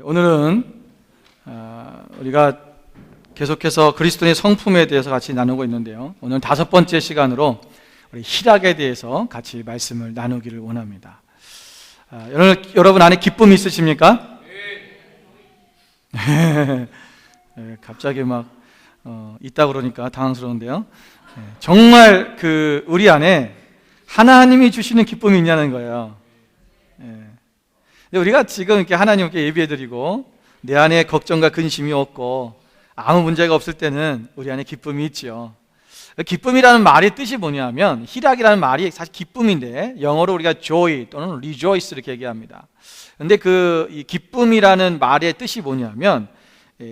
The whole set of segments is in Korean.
오늘은 우리가 계속해서 그리스도의 성품에 대해서 같이 나누고 있는데요. 오늘 5번째 시간으로 우리 희락에 대해서 같이 말씀을 나누기를 원합니다. 여러분 안에 기쁨이 있으십니까? 네. 갑자기 막 있다 그러니까 당황스러운데요. 정말 우리 안에 하나님이 주시는 기쁨이 있냐는 거예요. 우리가 지금 이렇게 하나님께 예배해드리고 내 안에 걱정과 근심이 없고 아무 문제가 없을 때는 우리 안에 기쁨이 있죠. 기쁨이라는 말의 뜻이 뭐냐면, 희락이라는 말이 사실 기쁨인데 영어로 우리가 joy 또는 rejoice 이렇게 얘기합니다. 근데 이 기쁨이라는 말의 뜻이 뭐냐면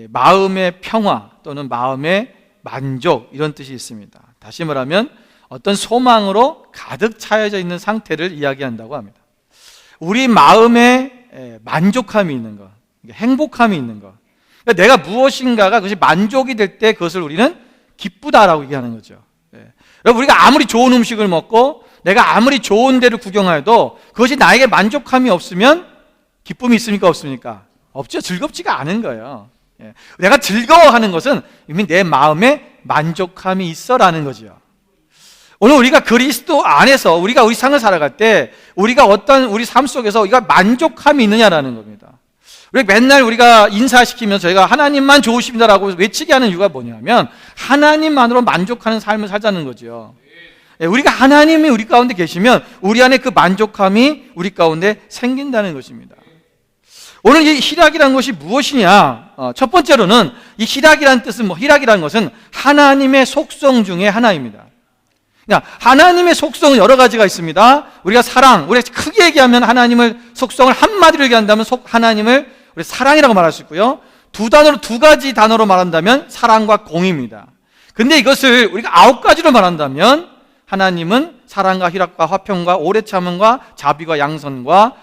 마음의 평화 또는 마음의 만족, 이런 뜻이 있습니다. 다시 말하면 어떤 소망으로 가득 차여져 있는 상태를 이야기한다고 합니다. 우리 마음에 만족함이 있는 것, 행복함이 있는 것, 그러니까 내가 무엇인가가 그것이 만족이 될 때 그것을 우리는 기쁘다라고 얘기하는 거죠. 여러분, 우리가 아무리 좋은 음식을 먹고 내가 아무리 좋은 데를 구경해도 그것이 나에게 만족함이 없으면 기쁨이 있습니까? 없습니까? 없죠. 즐겁지가 않은 거예요. 내가 즐거워하는 것은 이미 내 마음에 만족함이 있어라는 거죠. 오늘 우리가 그리스도 안에서 우리가 우리 삶을 살아갈 때 우리가 어떤 우리 삶 속에서 우리가 만족함이 있느냐라는 겁니다. 맨날 우리가 인사시키면서 저희가 하나님만 좋으십니다라고 외치게 하는 이유가 뭐냐면 하나님만으로 만족하는 삶을 살자는 거죠. 우리가 하나님이 우리 가운데 계시면 우리 안에 그 만족함이 우리 가운데 생긴다는 것입니다. 오늘 이 희락이라는 것이 무엇이냐? 첫 번째로는 이 희락이라는 뜻은 희락이라는 것은 하나님의 속성 중에 하나입니다. 하나님의 속성은 여러 가지가 있습니다. 우리가 우리가 크게 얘기하면 하나님을 속성을 한마디로 얘기한다면 하나님을 우리 사랑이라고 말할 수 있고요. 두 가지 단어로 말한다면 사랑과 공의입니다. 근데 이것을 우리가 9가지로 말한다면 하나님은 사랑과 희락과 화평과 오래 참음과 자비와 양선과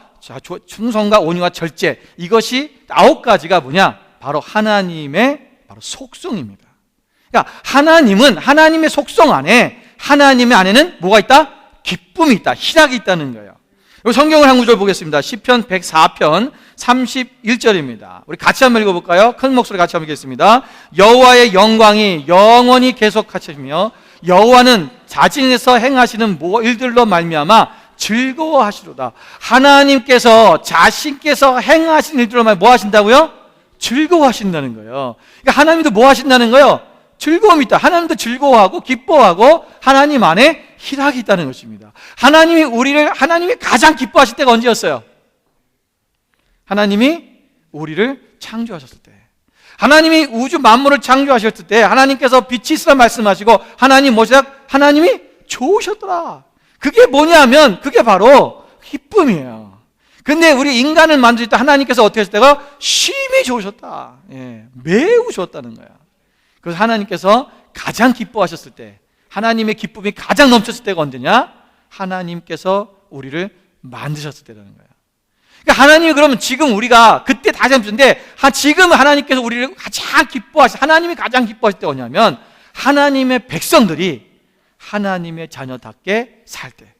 충성과 온유와 절제, 이것이 9가지가 뭐냐? 바로 하나님의 속성입니다. 그러니까 하나님은 하나님의 속성 안에, 하나님의 안에는 뭐가 있다? 기쁨이 있다, 희락이 있다는 거예요. 성경을 한 구절 보겠습니다. 시편 104편 31절입니다. 우리 같이 한번 읽어볼까요? 큰 목소리 같이 한번 읽겠습니다. 여호와의 영광이 영원히 계속하시며 여호와는 자진해서 행하시는 일들로 말미암아 즐거워하시로다. 하나님께서 자신께서 행하신 일들로 뭐 하신다고요? 즐거워하신다는 거예요. 그러니까 하나님도 뭐 하신다는 거예요? 즐거움이 있다. 하나님도 즐거워하고 기뻐하고 하나님 안에 희락이 있다는 것입니다. 하나님이 가장 기뻐하실 때가 언제였어요? 하나님이 우리를 창조하셨을 때, 하나님이 우주 만물을 창조하셨을 때 하나님께서 빛이 있으라 말씀하시고 하나님이 좋으셨더라. 그게 뭐냐면 그게 바로 기쁨이에요. 근데 우리 인간을 만드실 때 하나님께서 어떻게 하실 때가 심히 좋으셨다. 매우 좋았다는 거야. 그래서 하나님께서 가장 기뻐하셨을 때, 하나님의 기쁨이 가장 넘쳤을 때가 언제냐? 하나님께서 우리를 만드셨을 때라는 거예요. 그러니까 하나님이 그러면 지금 우리가 그때 다시 한번인데 지금 하나님께서 우리를 하나님이 가장 기뻐하실 때가 뭐냐면 하나님의 백성들이 하나님의 자녀답게 살 때,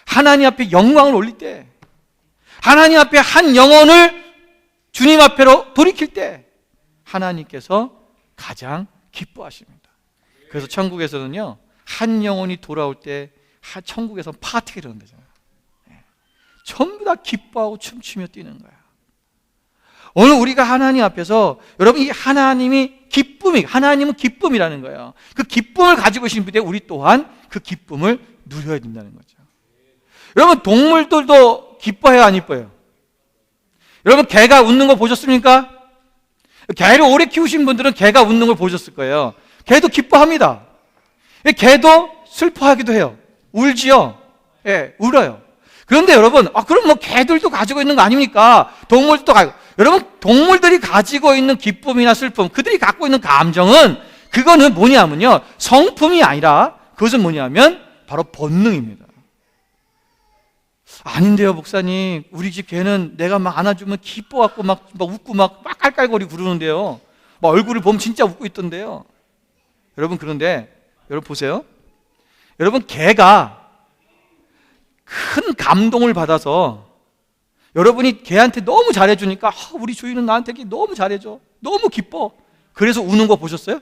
하나님 앞에 영광을 올릴 때, 하나님 앞에 한 영혼을 주님 앞에로 돌이킬 때 하나님께서 가장 기뻐하십니다. 그래서 천국에서는요, 한 영혼이 돌아올 때 천국에서 파티가 일어난다잖아요. 전부 다 기뻐하고 춤추며 뛰는 거야. 오늘 우리가 하나님 앞에서, 여러분, 이 하나님은 기쁨이라는 거예요. 그 기쁨을 가지고 계신 분인데 우리 또한 그 기쁨을 누려야 된다는 거죠. 여러분, 동물들도 기뻐해요, 안 기뻐해요? 여러분, 개가 웃는 거 보셨습니까? 개를 오래 키우신 분들은 개가 웃는 걸 보셨을 거예요. 개도 기뻐합니다. 개도 슬퍼하기도 해요. 울지요. 울어요. 그런데 여러분, 그럼 개들도 가지고 있는 거 아닙니까? 여러분, 동물들이 가지고 있는 기쁨이나 슬픔, 그들이 갖고 있는 감정은, 그거는 뭐냐면요, 성품이 아니라 그것은 뭐냐면 바로 본능입니다. 아닌데요, 목사님, 우리 집 개는 내가 막 안아주면 기뻐갖고 막 웃고 막 깔깔거리고 그러는데요, 막 얼굴을 보면 진짜 웃고 있던데요. 여러분, 그런데 여러분 보세요. 여러분, 개가 큰 감동을 받아서 여러분이 걔한테 너무 잘해주니까 우리 주인은 나한테 너무 잘해줘, 너무 기뻐, 그래서 우는 거 보셨어요?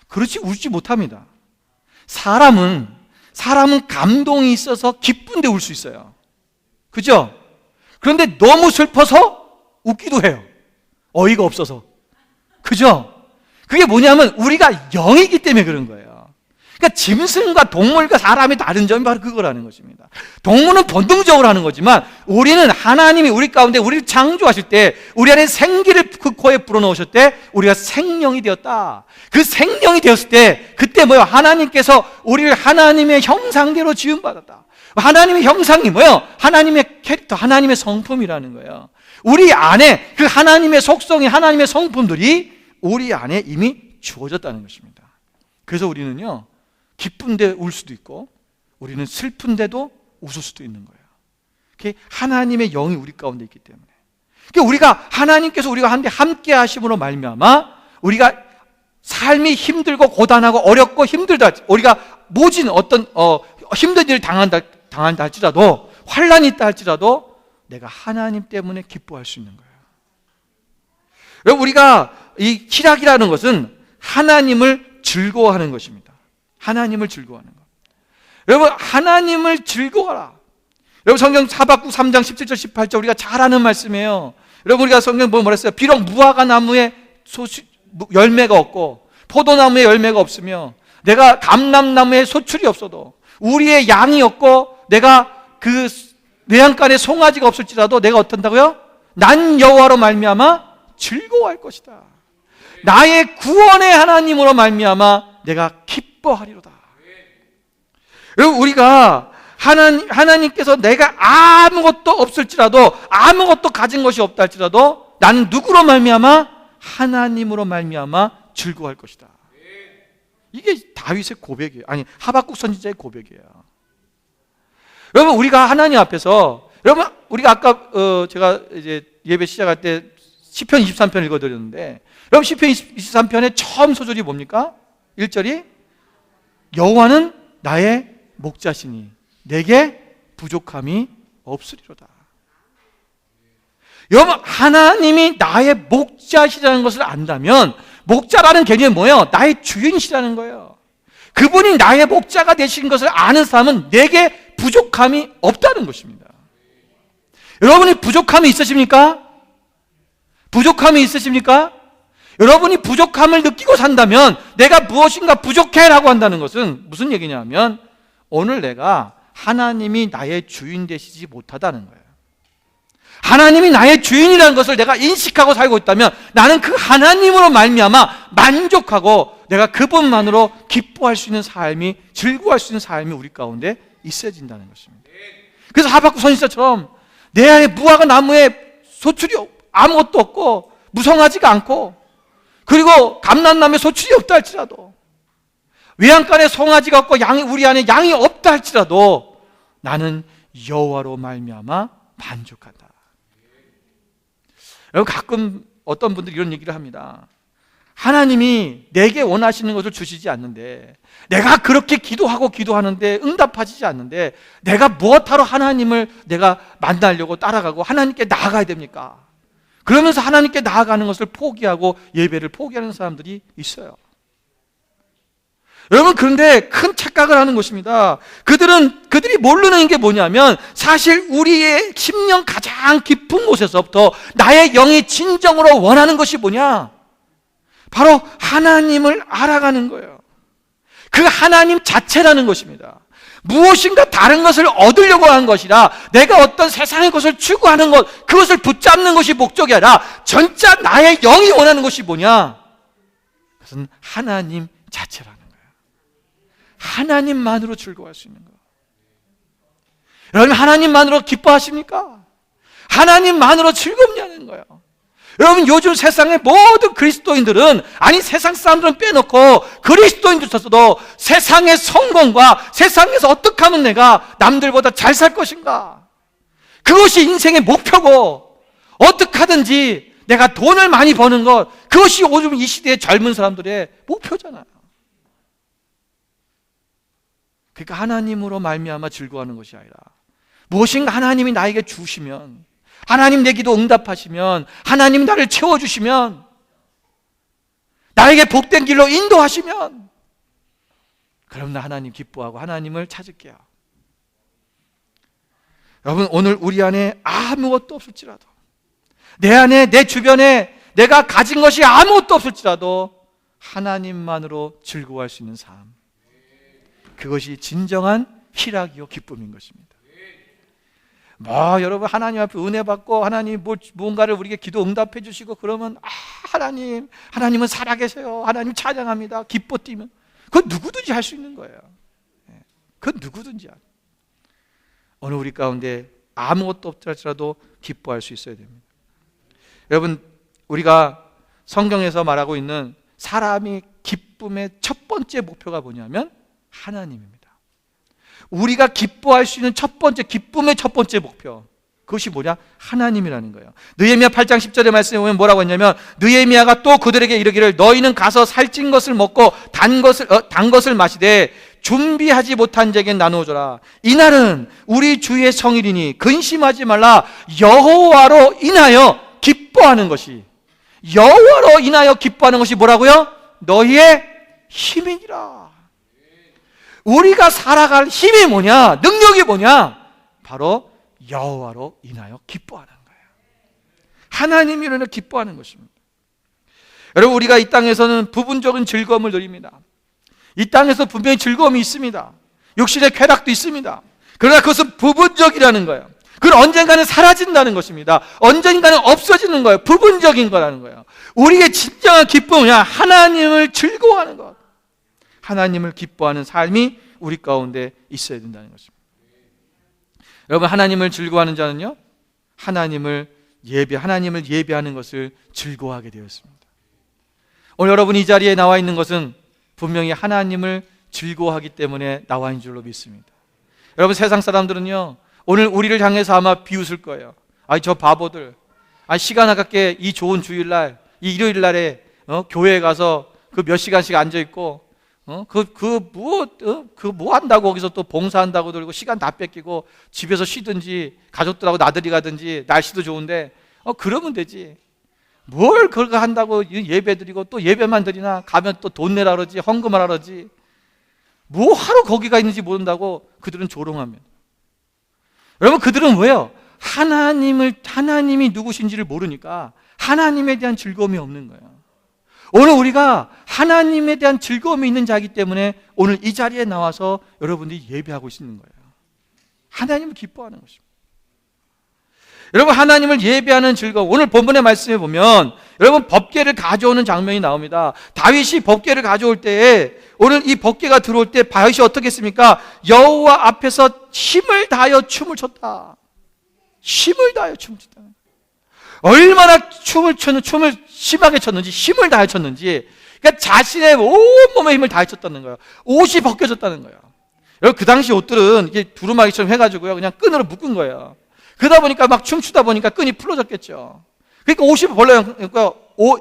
그렇지 울지 못합니다. 사람은 감동이 있어서 기쁜데 울 수 있어요. 그죠? 그런데 너무 슬퍼서 웃기도 해요. 어이가 없어서. 그죠? 그게 뭐냐면 우리가 영이기 때문에 그런 거예요. 그러니까 짐승과 동물과 사람의 다른 점이 바로 그거라는 것입니다. 동물은 본능적으로 하는 거지만 우리는 하나님이 우리 가운데 우리를 창조하실 때, 우리 안에 생기를 그 코에 불어넣으실 때 우리가 생명이 되었다. 그 생명이 되었을 때 그때 뭐예요? 하나님께서 우리를 하나님의 형상대로 지음받았다. 하나님의 형상이 뭐예요? 하나님의 캐릭터, 하나님의 성품이라는 거예요. 우리 안에 그 하나님의 속성이, 하나님의 성품들이 우리 안에 이미 주어졌다는 것입니다. 그래서 우리는요, 기쁜데 울 수도 있고 우리는 슬픈데도 웃을 수도 있는 거예요. 그게 하나님의 영이 우리 가운데 있기 때문에. 그러니까 우리가 하나님께서 우리가 함께 하심으로 말미암아 우리가 삶이 힘들고 고단하고 어렵고 힘들다, 우리가 모진 어떤 힘든 일을 당한다 할지라도, 환난이 있다 할지라도 내가 하나님 때문에 기뻐할 수 있는 거예요. 여러분, 우리가 이 희락이라는 것은 하나님을 즐거워하는 것입니다. 하나님을 즐거워하는 것. 여러분, 하나님을 즐거워하라. 여러분, 성경 하박국 3장 17절 18절 우리가 잘 아는 말씀이에요. 여러분, 우리가 성경 보면 뭐랬어요? 비록 무화과 나무에 열매가 없고 포도나무에 열매가 없으며 내가 감람나무에 소출이 없어도 우리의 양이 없고 내가 그 외양간에 송아지가 없을지라도 내가 어떤다고요? 난 여호와로 말미암아 즐거워할 것이다. 나의 구원의 하나님으로 말미암아 내가 기뻐하리로다. 여러분, 우리가 하나님께서 내가 아무것도 없을지라도, 아무것도 가진 것이 없다 할지라도 나는 누구로 말미암아? 하나님으로 말미암아 즐거워할 것이다. 이게 다윗의 고백이에요. 아니, 하박국 선지자의 고백이에요. 여러분, 우리가 하나님 앞에서, 여러분, 우리가 아까 제가 이제 예배 시작할 때 시편 23편 읽어드렸는데, 여러분, 시편 23편의 처음 소절이 뭡니까? 1절이 여호와는 나의 목자시니 내게 부족함이 없으리로다. 여러분, 하나님이 나의 목자시라는 것을 안다면, 목자라는 개념이 뭐예요? 나의 주인이시라는 거예요. 그분이 나의 목자가 되신 것을 아는 사람은 내게 부족함이 없다는 것입니다. 여러분이 부족함이 있으십니까? 부족함이 있으십니까? 여러분이 부족함을 느끼고 산다면 내가 무엇인가 부족해라고 한다는 것은 무슨 얘기냐면 오늘 내가 하나님이 나의 주인 되시지 못하다는 거예요. 하나님이 나의 주인이라는 것을 내가 인식하고 살고 있다면 나는 그 하나님으로 말미암아 만족하고 내가 그분만으로 기뻐할 수 있는 삶이, 즐거워할 수 있는 삶이 우리 가운데 있어진다는 것입니다. 그래서 하박국 선지자처럼 내 안에 무화과 나무에 소출이 아무것도 없고 무성하지가 않고, 그리고 감람나무에 소출이 없다 할지라도, 외양간에 송아지가 없고 우리 안에 양이 없다 할지라도 나는 여호와로 말미암아 만족한다. 여러분, 가끔 어떤 분들이 이런 얘기를 합니다. 하나님이 내게 원하시는 것을 주시지 않는데, 내가 그렇게 기도하는데 응답하시지 않는데 내가 무엇하러 하나님을 내가 만나려고 따라가고 하나님께 나아가야 됩니까? 그러면서 하나님께 나아가는 것을 포기하고 예배를 포기하는 사람들이 있어요. 여러분, 그런데 큰 착각을 하는 것입니다. 그들이 모르는 게 뭐냐면 사실 우리의 심령 가장 깊은 곳에서부터 나의 영이 진정으로 원하는 것이 뭐냐? 바로 하나님을 알아가는 거예요. 그 하나님 자체라는 것입니다. 무엇인가 다른 것을 얻으려고 하는 것이라, 내가 어떤 세상의 것을 추구하는 것, 그것을 붙잡는 것이 목적이 아니라 전자 나의 영이 원하는 것이 뭐냐? 그것은 하나님 자체라는 거예요. 하나님만으로 즐거워할 수 있는 것. 여러분, 하나님만으로 기뻐하십니까? 하나님만으로 즐겁냐는 거예요. 여러분, 요즘 세상의 모든 그리스도인들은, 아니 세상 사람들은 빼놓고 그리스도인들조차도 세상의 성공과 세상에서 어떻게 하면 내가 남들보다 잘 살 것인가, 그것이 인생의 목표고, 어떻게 하든지 내가 돈을 많이 버는 것, 그것이 요즘 이 시대의 젊은 사람들의 목표잖아요. 그러니까 하나님으로 말미암아 즐거워하는 것이 아니라 무엇인가 하나님이 나에게 주시면, 하나님 내 기도 응답하시면, 하나님 나를 채워주시면, 나에게 복된 길로 인도하시면, 그럼 나 하나님 기뻐하고 하나님을 찾을게요. 여러분, 오늘 우리 안에 아무것도 없을지라도, 내 안에, 내 주변에 내가 가진 것이 아무것도 없을지라도 하나님만으로 즐거워할 수 있는 삶, 그것이 진정한 희락이요 기쁨인 것입니다. 여러분, 하나님 앞에 은혜 받고 하나님 무언가를 우리에게 기도 응답해 주시고 그러면 하나님은 살아계세요, 하나님 찬양합니다, 기뻐 뛰면, 그건 누구든지 할 수 있는 거예요. 그건 누구든지. 오늘 우리 가운데 아무것도 없더라도 기뻐할 수 있어야 됩니다. 여러분, 우리가 성경에서 말하고 있는 사람이 기쁨의 첫 번째 목표가 뭐냐면 하나님입니다. 우리가 기뻐할 수 있는 첫 번째, 기쁨의 첫 번째 목표, 그것이 뭐냐? 하나님이라는 거예요. 느헤미야 8장 10절의 말씀에 보면 뭐라고 했냐면, 느헤미야가 또 그들에게 이르기를 너희는 가서 살찐 것을 먹고 단 것을 마시되 준비하지 못한 자에게 나누어 줘라. 이날은 우리 주의 성일이니 근심하지 말라. 여호와로 인하여 기뻐하는 것이, 여호와로 인하여 기뻐하는 것이 뭐라고요? 너희의 힘이니라. 우리가 살아갈 힘이 뭐냐? 능력이 뭐냐? 바로 여호와로 인하여 기뻐하는 거예요. 하나님이 인하여 기뻐하는 것입니다. 여러분, 우리가 이 땅에서는 부분적인 즐거움을 누립니다. 이 땅에서 분명히 즐거움이 있습니다. 육신의 쾌락도 있습니다. 그러나 그것은 부분적이라는 거예요. 그건 언젠가는 사라진다는 것입니다. 언젠가는 없어지는 거예요. 부분적인 거라는 거예요. 우리의 진정한 기쁨은 하나님을 즐거워하는 것, 하나님을 기뻐하는 삶이 우리 가운데 있어야 된다는 것입니다. 여러분, 하나님을 즐거워하는 자는요, 하나님을 예배하는 것을 즐거워하게 되었습니다. 오늘 여러분이 이 자리에 나와 있는 것은 분명히 하나님을 즐거워하기 때문에 나와 있는 줄로 믿습니다. 여러분, 세상 사람들은요, 오늘 우리를 향해서 아마 비웃을 거예요. 저 바보들, 시간 아깝게 이 좋은 주일날, 이 일요일날에 교회에 가서 그 몇 시간씩 앉아있고 뭐 한다고 거기서 또 봉사한다고 들고 시간 다 뺏기고 집에서 쉬든지 가족들하고 나들이 가든지 날씨도 좋은데 그러면 되지. 뭘 그거 한다고 예배 드리고 또 예배만 드리나, 가면 또 돈 내라 그러지, 헌금하라 그러지. 뭐 하러 거기가 있는지 모른다고 그들은 조롱합니다. 여러분, 그들은 왜요? 하나님이 누구신지를 모르니까 하나님에 대한 즐거움이 없는 거예요. 오늘 우리가 하나님에 대한 즐거움이 있는 자이기 때문에 오늘 이 자리에 나와서 여러분들이 예배하고 있는 거예요. 하나님을 기뻐하는 것입니다. 여러분, 하나님을 예배하는 즐거움, 오늘 본문의 말씀에 보면 여러분 법궤를 가져오는 장면이 나옵니다. 다윗이 법궤를 가져올 때에, 오늘 이 법궤가 들어올 때 다윗이 어떻게 했습니까? 여호와 앞에서 힘을 다하여 춤을 췄다. 힘을 다하여 춤을 췄다. 얼마나 춤을 심하게 췄는지, 힘을 다해 췄는지, 그러니까 자신의 온몸에 힘을 다해 췄다는 거예요. 옷이 벗겨졌다는 거예요. 여러분, 그 당시 옷들은 이게 두루마기처럼 해가지고요, 그냥 끈으로 묶은 거예요. 그러다 보니까 막 춤추다 보니까 끈이 풀어졌겠죠. 그러니까 옷이 그러니까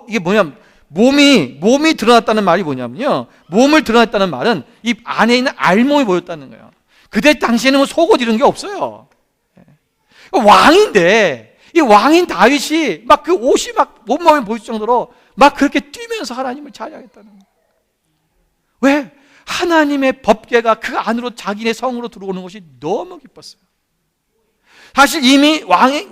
이게 뭐냐면, 몸이 드러났다는 말이 뭐냐면요, 몸을 드러냈다는 말은 이 안에 있는 알몸이 보였다는 거예요. 그때 당시에는 뭐 속옷 이런 게 없어요. 왕인데, 이 왕인 다윗이 막 그 옷이 막 온몸에 보일 정도로 막 그렇게 뛰면서 하나님을 찬양했다는 거예요. 왜? 하나님의 법궤가 그 안으로 자기네 성으로 들어오는 것이 너무 기뻤어요. 사실 이미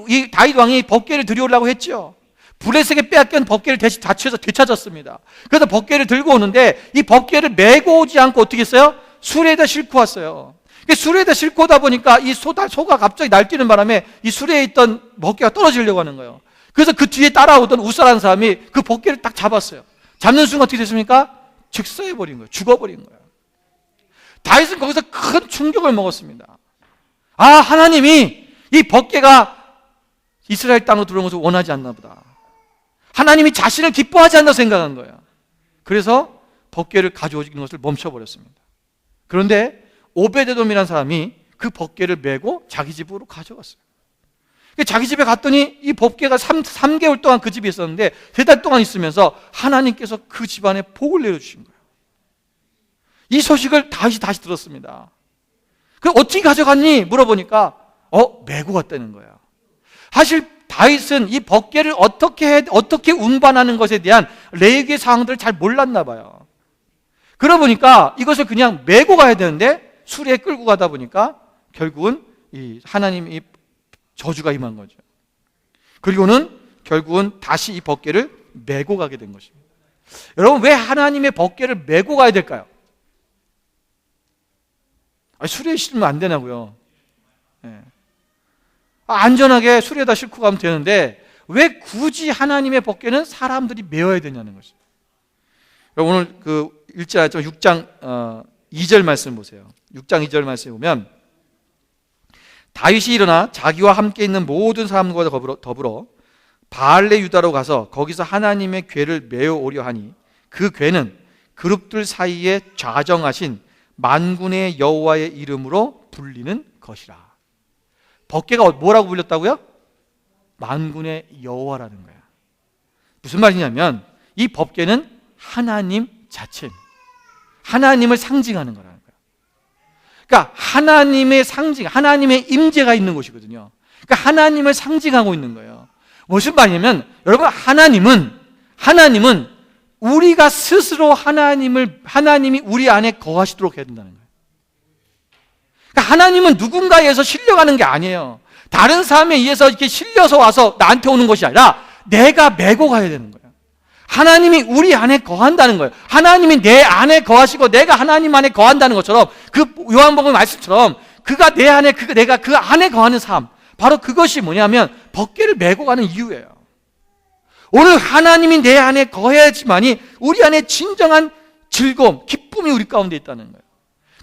이 다윗 왕이 법궤를 들여오려고 했죠. 블레셋에게 빼앗긴 법궤를 다쳐서 되찾았습니다. 그래서 법궤를 들고 오는데 이 법궤를 메고 오지 않고 어떻게 했어요? 수레에다 싣고 왔어요. 수레에다 싣고 오다 보니까 이 소가 갑자기 날뛰는 바람에 이 수레에 있던 법궤가 떨어지려고 하는 거예요. 그래서 그 뒤에 따라오던 우사라는 사람이 그 법궤를 딱 잡았어요. 잡는 순간 어떻게 됐습니까? 즉사해버린 거예요. 죽어버린 거예요. 다윗은 거기서 큰 충격을 먹었습니다. 하나님이 이 법궤가 이스라엘 땅으로 들어온 것을 원하지 않나 보다. 하나님이 자신을 기뻐하지 않나 생각한 거예요. 그래서 법궤를 가져오는 것을 멈춰버렸습니다. 그런데 오베데돔이라는 사람이 그 법궤를 메고 자기 집으로 가져갔어요. 자기 집에 갔더니 이 법궤가 3개월 동안 그 집에 있었는데 3달 동안 있으면서 하나님께서 그 집안에 복을 내려주신 거예요. 이 소식을 다윗이 다시 들었습니다. 그럼 어떻게 가져갔니? 물어보니까 메고 갔다는 거예요. 사실 다윗은 이 법궤를 어떻게 운반하는 것에 대한 레위기의 사항들을 잘 몰랐나 봐요. 그러다 보니까 이것을 그냥 메고 가야 되는데 수레에 끌고 가다 보니까 결국은 이 하나님의 저주가 임한 거죠. 그리고는 결국은 다시 이 법궤를 메고 가게 된 것입니다. 여러분, 왜 하나님의 법궤를 메고 가야 될까요? 수레에 실으면 안 되나고요? 네. 안전하게 수레에다 싣고 가면 되는데 왜 굳이 하나님의 법궤는 사람들이 메어야 되냐는 것이죠. 오늘 그 6장 2절 말씀 보세요. 6장 2절 말씀 보면 다윗이 일어나 자기와 함께 있는 모든 사람과 더불어 바알레 유다로 가서 거기서 하나님의 궤를 메어 오려 하니 그 궤는 그룹들 사이에 좌정하신 만군의 여호와의 이름으로 불리는 것이라. 법궤가 뭐라고 불렸다고요? 만군의 여호와라는 거야. 무슨 말이냐면 이 법궤는 하나님 자체입니다. 하나님을 상징하는 거라는 거야. 그러니까 하나님의 상징, 하나님의 임재가 있는 곳이거든요. 그러니까 하나님을 상징하고 있는 거예요. 무슨 말이냐면 여러분, 하나님은 우리가 스스로 하나님이 우리 안에 거하시도록 해야 된다는 거예요. 그러니까 하나님은 누군가에 의해서 실려가는 게 아니에요. 다른 사람에 의해서 이렇게 실려서 와서 나한테 오는 것이 아니라 내가 메고 가야 되는 거예요. 하나님이 우리 안에 거한다는 거예요. 하나님이 내 안에 거하시고 내가 하나님 안에 거한다는 것처럼, 그 요한복음 말씀처럼 그가 내 안에, 내가 그 안에 거하는 삶, 바로 그것이 뭐냐면 법궤를 메고 가는 이유예요. 오늘 하나님이 내 안에 거해야지만이 우리 안에 진정한 즐거움, 기쁨이 우리 가운데 있다는 거예요.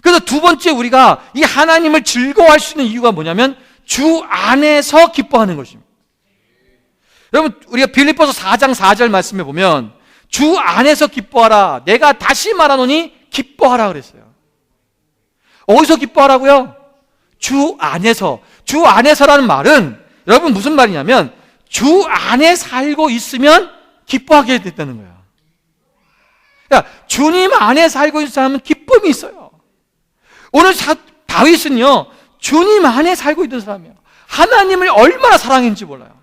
그래서 두 번째, 우리가 이 하나님을 즐거워할 수 있는 이유가 뭐냐면 주 안에서 기뻐하는 것입니다. 여러분, 우리가 빌립보서 4장 4절 말씀에 보면 주 안에서 기뻐하라, 내가 다시 말하노니 기뻐하라 그랬어요. 어디서 기뻐하라고요? 주 안에서. 주 안에서라는 말은 여러분 무슨 말이냐면 주 안에 살고 있으면 기뻐하게 됐다는 거예요. 그러니까 주님 안에 살고 있는 사람은 기쁨이 있어요. 오늘 다윗은요, 주님 안에 살고 있는 사람이에요. 하나님을 얼마나 사랑했는지 몰라요.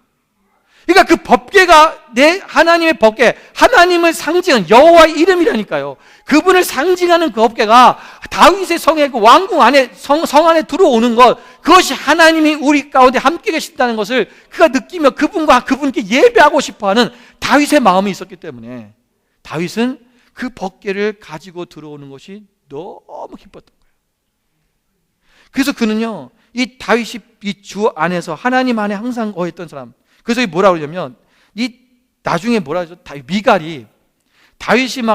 그러니까 그 법궤가 하나님의 법궤, 하나님을 상징하는 여호와의 이름이라니까요. 그분을 상징하는 그 법궤가 다윗의 성에, 그 왕궁 안에, 성 안에 들어오는 것, 그것이 하나님이 우리 가운데 함께 계신다는 것을 그가 느끼며 그분께 예배하고 싶어하는 다윗의 마음이 있었기 때문에 다윗은 그 법궤를 가지고 들어오는 것이 너무 기뻤던 거예요. 그래서 그는요, 이 다윗이 이 주 안에서 하나님 안에 항상 거했던 사람. 그래서 뭐라고 그러냐면 나중에 뭐라 하죠? 미갈이 다윗이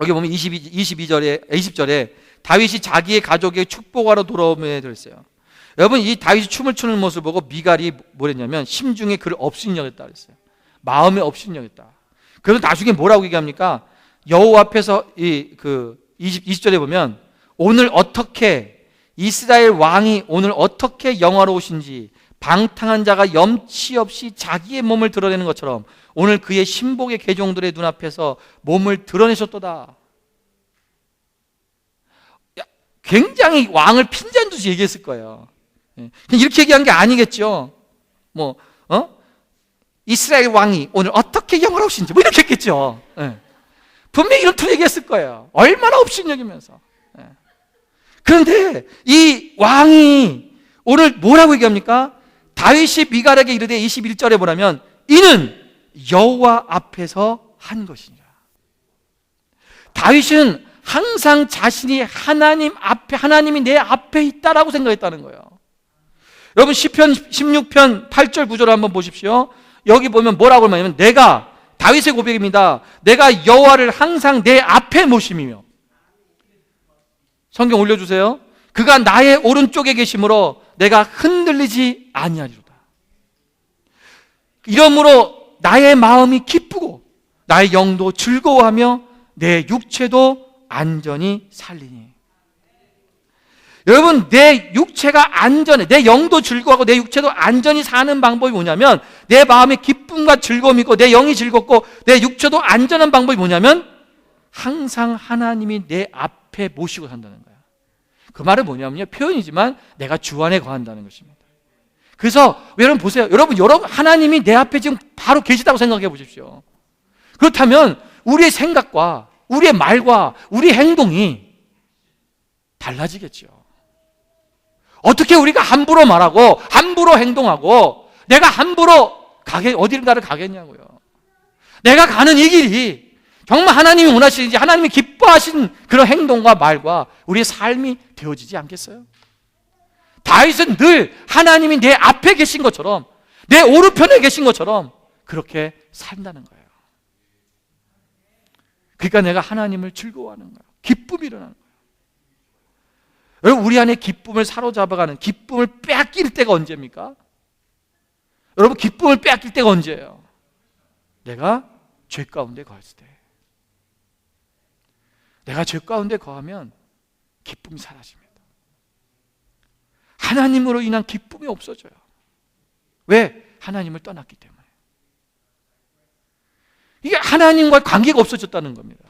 여기 보면 20절에 다윗이 자기의 가족의 축복하러 돌아오며 그랬어요. 여러분, 이 다윗이 춤을 추는 모습을 보고 미갈이 뭐랬냐면 심중에 그를 업신여겼다 그랬어요. 마음에 업신여겼다. 그래서 나중에 뭐라고 얘기합니까? 여호와 앞에서 20절에 보면 오늘 어떻게 이스라엘 왕이 오늘 어떻게 영화로우신지 방탕한 자가 염치 없이 자기의 몸을 드러내는 것처럼 오늘 그의 신복의 계종들의 눈앞에서 몸을 드러내셨도다. 굉장히 왕을 핀잔듯이 얘기했을 거예요. 이렇게 얘기한 게 아니겠죠. 이스라엘 왕이 오늘 어떻게 영화로우신지 이렇게 했겠죠. 분명히 이런 투 얘기했을 거예요. 얼마나 업신여기면서. 그런데 이 왕이 오늘 뭐라고 얘기합니까? 다윗이 미갈에게 이르되 21절에 보라면 이는 여호와 앞에서 한 것이니라. 다윗은 항상 자신이 하나님 앞에, 하나님이 내 앞에 있다라고 생각했다는 거예요. 여러분, 시편 16편 8절 9절을 한번 보십시오. 여기 보면 뭐라고 하냐면 다윗의 고백입니다. 내가 여호와를 항상 내 앞에 모심이며, 성경 올려주세요. 그가 나의 오른쪽에 계심으로 내가 흔들리지 아니하리로다. 이러므로 나의 마음이 기쁘고 나의 영도 즐거워하며 내 육체도 안전히 살리니. 여러분, 내 육체가 안전해, 내 영도 즐거워하고 내 육체도 안전히 사는 방법이 뭐냐면 내 마음에 기쁨과 즐거움이 있고 내 영이 즐겁고 내 육체도 안전한 방법이 뭐냐면 항상 하나님이 내 앞에 모시고 산다는 거야. 그 말은 뭐냐면요, 표현이지만 내가 주 안에 거한다는 것입니다. 그래서 여러분 보세요. 여러분 하나님이 내 앞에 지금 바로 계시다고 생각해 보십시오. 그렇다면 우리의 생각과 우리의 말과 우리의 행동이 달라지겠죠. 어떻게 우리가 함부로 말하고 함부로 행동하고 내가 함부로 어디론가를 가겠냐고요. 내가 가는 이 길이 정말 하나님이 원하시는지 하나님이 기뻐하신 그런 행동과 말과 우리의 삶이 되어지지 않겠어요? 다윗은 늘 하나님이 내 앞에 계신 것처럼 내 오른편에 계신 것처럼 그렇게 산다는 거예요. 그러니까 내가 하나님을 즐거워하는 거예요. 기쁨이 일어나는 거예요. 여러분, 우리 안에 기쁨을 사로잡아가는, 기쁨을 빼앗길 때가 언제입니까? 여러분, 기쁨을 빼앗길 때가 언제예요? 내가 죄 가운데 거했을 때. 내가 죄 가운데 거하면 기쁨이 사라집니다. 하나님으로 인한 기쁨이 없어져요. 왜? 하나님을 떠났기 때문에. 이게 하나님과의 관계가 없어졌다는 겁니다.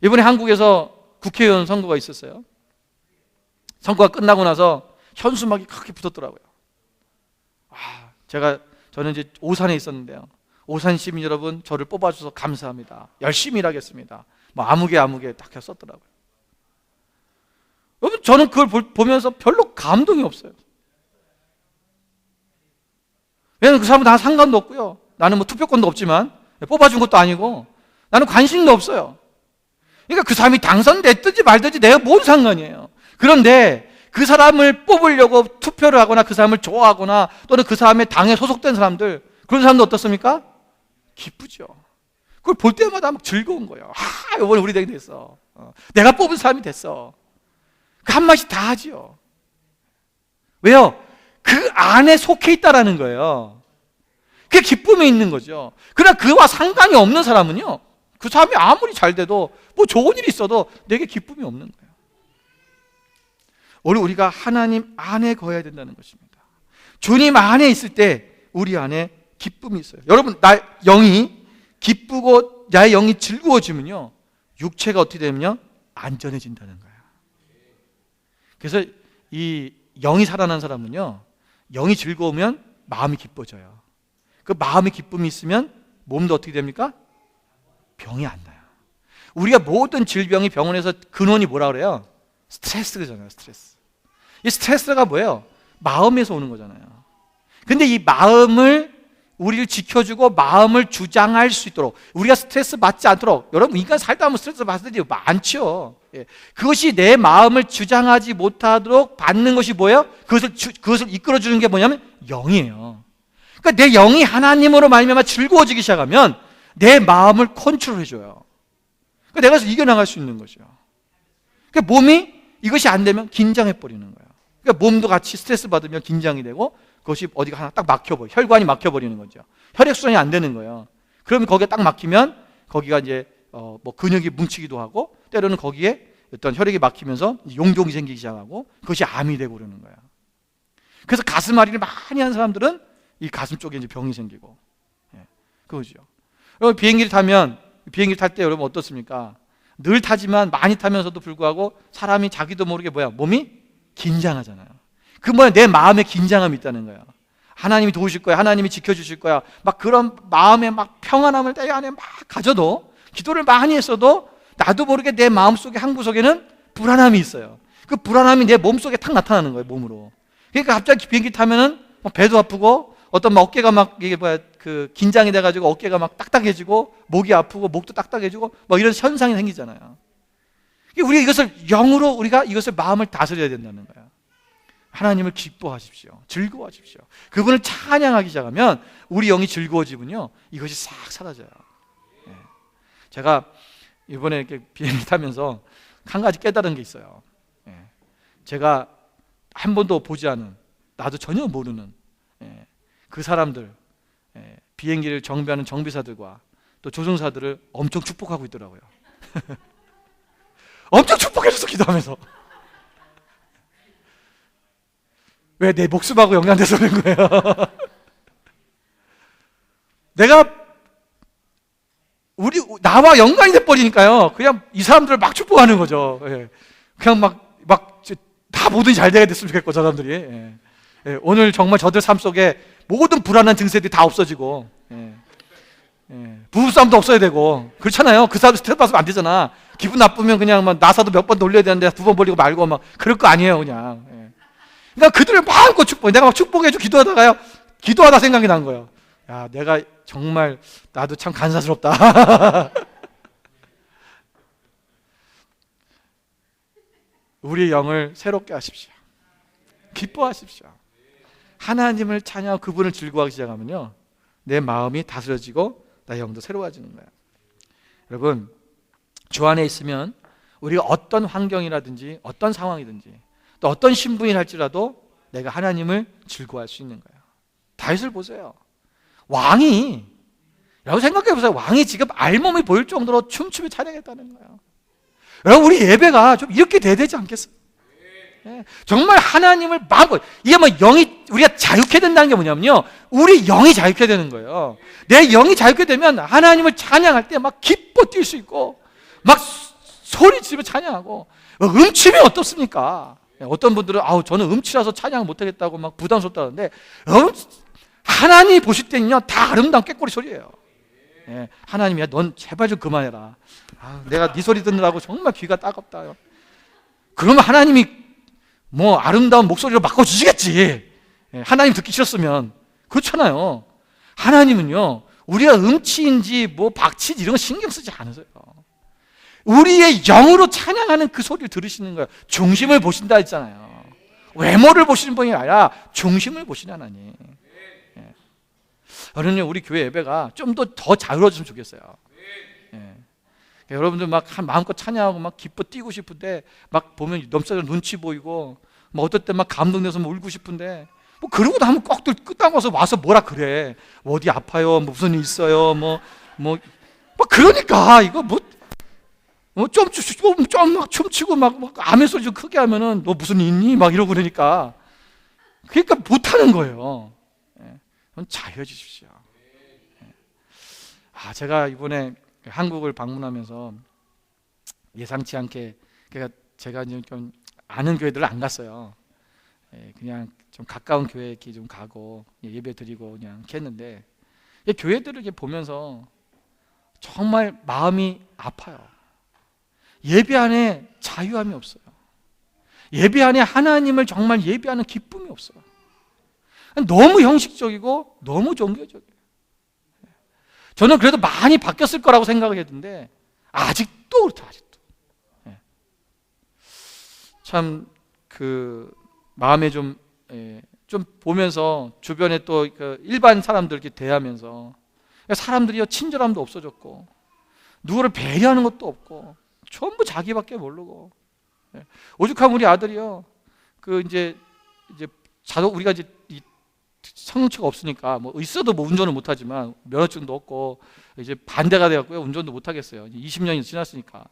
이번에 한국에서 국회의원 선거가 있었어요. 선거가 끝나고 나서 현수막이 크게 붙었더라고요. 저는 이제 오산에 있었는데요. 오산 시민 여러분, 저를 뽑아주셔서 감사합니다. 열심히 일하겠습니다. 뭐 아무개 딱 해서 썼더라고요. 여러분, 저는 그걸 보면서 별로 감동이 없어요. 왜냐면 그 사람은 나랑 상관도 없고요. 나는 뭐 투표권도 없지만 뽑아준 것도 아니고 나는 관심도 없어요. 그러니까 그 사람이 당선됐든지 말든지 내가 뭔 상관이에요. 그런데 그 사람을 뽑으려고 투표를 하거나 그 사람을 좋아하거나 또는 그 사람의 당에 소속된 사람들, 그런 사람도 어떻습니까? 기쁘죠. 그걸 볼 때마다 막 즐거운 거예요. 이번에 우리 당이 됐어. 내가 뽑은 사람이 됐어. 그 한마디씩 다 하지요. 왜요? 그 안에 속해 있다라는 거예요. 그게 기쁨이 있는 거죠. 그러나 그와 상관이 없는 사람은요, 그 사람이 아무리 잘 돼도 뭐 좋은 일이 있어도 내게 기쁨이 없는 거예요. 우리가 하나님 안에 거해야 된다는 것입니다. 주님 안에 있을 때 우리 안에 기쁨이 있어요. 여러분, 나의 영이 기쁘고 나의 영이 즐거워지면요, 육체가 어떻게 되면요, 안전해진다는 거예요. 그래서 이 영이 살아난 사람은요, 영이 즐거우면 마음이 기뻐져요. 그 마음의 기쁨이 있으면 몸도 어떻게 됩니까? 병이 안 나요. 우리가 모든 질병이 병원에서 근원이 뭐라 그래요? 스트레스잖아요. 스트레스. 이 스트레스가 뭐예요? 마음에서 오는 거잖아요. 근데 이 마음을 우리를 지켜주고 마음을 주장할 수 있도록, 우리가 스트레스 받지 않도록, 여러분 인간 살다 보면 스트레스 받을 때 많죠. 그것이 내 마음을 주장하지 못하도록 받는 것이 뭐예요? 그것을 이끌어주는 게 뭐냐면 영이에요. 그러니까 내 영이 하나님으로 말미암아 즐거워지기 시작하면 내 마음을 컨트롤해줘요. 그러니까 내가 이겨나갈 수 있는 거죠. 그러니까 몸이 이것이 안 되면 긴장해버리는 거예요. 그러니까 몸도 같이 스트레스 받으면 긴장이 되고 그것이 어디가 하나 딱 막혀버려, 혈관이 막혀버리는 거죠. 혈액순환이 안 되는 거예요. 그러면 거기에 딱 막히면 거기가 이제 뭐 근육이 뭉치기도 하고, 때로는 거기에 어떤 혈액이 막히면서 용종이 생기기 시작하고 그것이 암이 되고 그러는 거예요. 그래서 가슴 앓이를 많이 하는 사람들은 이 가슴 쪽에 이제 병이 생기고, 그거죠. 여러분, 비행기를 탈 때 여러분 어떻습니까? 늘 타지만 많이 타면서도 불구하고 사람이 자기도 모르게 몸이 긴장하잖아요. 그 내 마음에 긴장함이 있다는 거예요. 하나님이 도우실 거야, 하나님이 지켜주실 거야, 막 그런 마음에 막 평안함을 내 안에 막 가져도, 기도를 많이 했어도 나도 모르게 내 마음속에 한 구석에는 불안함이 있어요. 그 불안함이 내 몸속에 탁 나타나는 거예요, 몸으로. 그러니까 갑자기 비행기 타면은 배도 아프고, 어떤 어깨가 긴장이 돼가지고 어깨가 막 딱딱해지고, 목이 아프고 목도 딱딱해지고 이런 현상이 생기잖아요. 우리가 이것을 영으로 우리가 이것을 마음을 다스려야 된다는 거예요. 하나님을 기뻐하십시오. 즐거워하십시오. 그분을 찬양하기 시작하면 우리 영이 즐거워지면요, 이것이 싹 사라져요. 제가 이번에 이렇게 비행기 타면서 한 가지 깨달은 게 있어요. 제가 한 번도 보지 않은, 나도 전혀 모르는 그 사람들, 비행기를 정비하는 정비사들과 또 조종사들을 엄청 축복하고 있더라고요. 엄청 축복해줘서 기도하면서. 왜? 내 목숨하고 연관돼서 그런 거예요. 나와 연관이 돼버리니까요, 그냥 이 사람들을 막 축복하는 거죠. 그냥 다 모든 잘 되게 됐으면 좋겠고, 저 사람들이. 오늘 정말 저들 삶 속에 모든 불안한 증세들이 다 없어지고, 부부싸움도 없어야 되고, 그렇잖아요. 그 사람 스트레스 받으면 안 되잖아. 기분 나쁘면 그냥 나사도 몇 번 돌려야 되는데 2번 벌리고 말고 그럴 거 아니에요, 그냥. 그러니까 그들을 마음껏 축복, 내가 축복해줘 기도하다 생각이 난 거예요. 야, 내가 정말 나도 참 간사스럽다. 우리의 영을 새롭게 하십시오. 기뻐하십시오. 하나님을 찬양하고 그분을 즐거워하기 시작하면요, 내 마음이 다스려지고 나의 영도 새로워지는 거예요. 여러분, 주 안에 있으면 우리가 어떤 환경이라든지 어떤 상황이든지 또 어떤 신분이랄지라도 내가 하나님을 즐거워할 수 있는 거예요. 다윗을 보세요. 왕이, 라고 생각해 보세요. 왕이 지금 알몸이 보일 정도로 춤추며 찬양했다는 거예요. 여러분, 우리 예배가 좀 이렇게 돼야 되지 않겠어요? 정말 하나님을 마음껏, 이게 영이, 우리가 자유케 된다는 게 뭐냐면요, 우리 영이 자유케 되는 거예요. 내 영이 자유케 되면 하나님을 찬양할 때 기뻐 뛸 수 있고 소리 지르며 찬양하고. 음침이 어떻습니까? 어떤 분들은 저는 음치라서 찬양을 못하겠다고 부담스럽다는데, 하나님이 보실 때는요 다 아름다운 꾀꼬리 소리예요. 하나님이야, 넌 제발 좀 그만해라. 내가 네 소리 듣느라고 정말 귀가 따갑다. 그러면 하나님이 아름다운 목소리로 바꿔주시겠지. 하나님 듣기 싫었으면. 그렇잖아요. 하나님은요, 우리가 음치인지 박치인지 이런 거 신경 쓰지 않으세요. 우리의 영으로 찬양하는 그 소리를 들으시는 거예요. 중심을 보신다 했잖아요. 외모를 보시는 분이 아니라 중심을 보시는 하나님. 여러분, 우리 교회 예배가 좀 더 자유로워졌으면 좋겠어요. 여러분들 마음껏 찬양하고 기뻐 뛰고 싶은데 보면 넘사들 눈치 보이고 어떨 때 감동돼서 울고 싶은데 그러고도 하면 꼭 끝나고서 와서 뭐라 그래. 어디 아파요? 무슨 일 있어요? 그러니까 이거 좀 춤추고 아멘 소리 좀 크게 하면은 너 무슨 일 있니? 이러고 그러니까 못하는 거예요. 자유해지십시오. 제가 이번에 한국을 방문하면서 예상치 않게 제가 좀 아는 교회들을 안 갔어요. 그냥 좀 가까운 교회에 좀 가고 예배 드리고 그냥 했는데, 교회들을 보면서 정말 마음이 아파요. 예배 안에 자유함이 없어요. 예배 안에 하나님을 정말 예배하는 기쁨이 없어요. 너무 형식적이고 너무 종교적이에요. 저는 그래도 많이 바뀌었을 거라고 생각을 했는데 아직도 그렇다. 아직도. 참 마음에 좀 보면서 주변에 또 일반 사람들 이렇게 대하면서 사람들이요 친절함도 없어졌고 누구를 배려하는 것도 없고 전부 자기밖에 모르고. 오죽하면 우리 아들이요 이제 우리가 이제 성취가 없으니까 있어도 운전을 못하지만 면허증도 없고 이제 반대가 돼갖고요 운전도 못하겠어요. 20년이 지났으니까.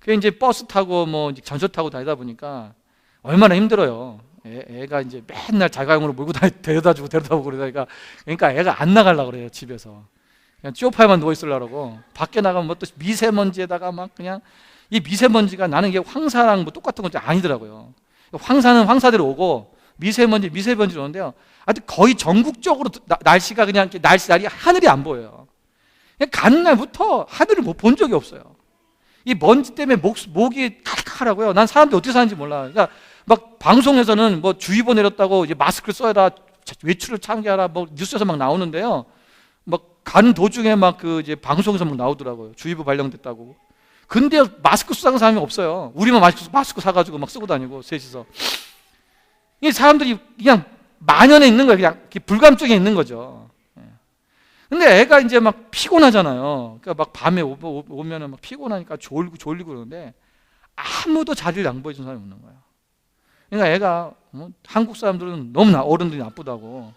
이제 버스 타고 이제 전철 타고 다니다 보니까 얼마나 힘들어요. 애가 이제 맨날 자가용으로 몰고 데려다주고 그러니까 애가 안 나가려고 그래요. 집에서 그냥 쇼파에만 누워 있으려고. 밖에 나가면 또 미세먼지에다가 그냥 이 미세먼지가, 나는 이게 황사랑 똑같은 건지 아니더라고요. 황사는 황사대로 오고 미세먼지로 오는데요. 거의 전국적으로 날씨가 그냥 날이 하늘이 안 보여요. 그냥 가는 날부터 하늘을 본 적이 없어요. 이 먼지 때문에 목이 칼칼하고요. 난 사람들이 어떻게 사는지 몰라. 그러니까 방송에서는 주의보 내렸다고 이제 마스크를 써라, 외출을 참게하라, 뉴스에서 나오는데요. 가는 도중에 이제 방송에서 나오더라고요. 주의보 발령됐다고. 근데 마스크 쓰는 사람이 없어요. 우리만 마스크 사가지고 쓰고 다니고 셋이서. 이 사람들이 그냥 만연해 있는 거예요. 그냥 불감증에 있는 거죠. 근데 애가 이제 피곤하잖아요. 그러니까 밤에 오면은 피곤하니까 졸리고 그러는데 아무도 자리를 양보해 준 사람이 없는 거예요. 그러니까 애가 한국 사람들은 너무 어른들이 나쁘다고.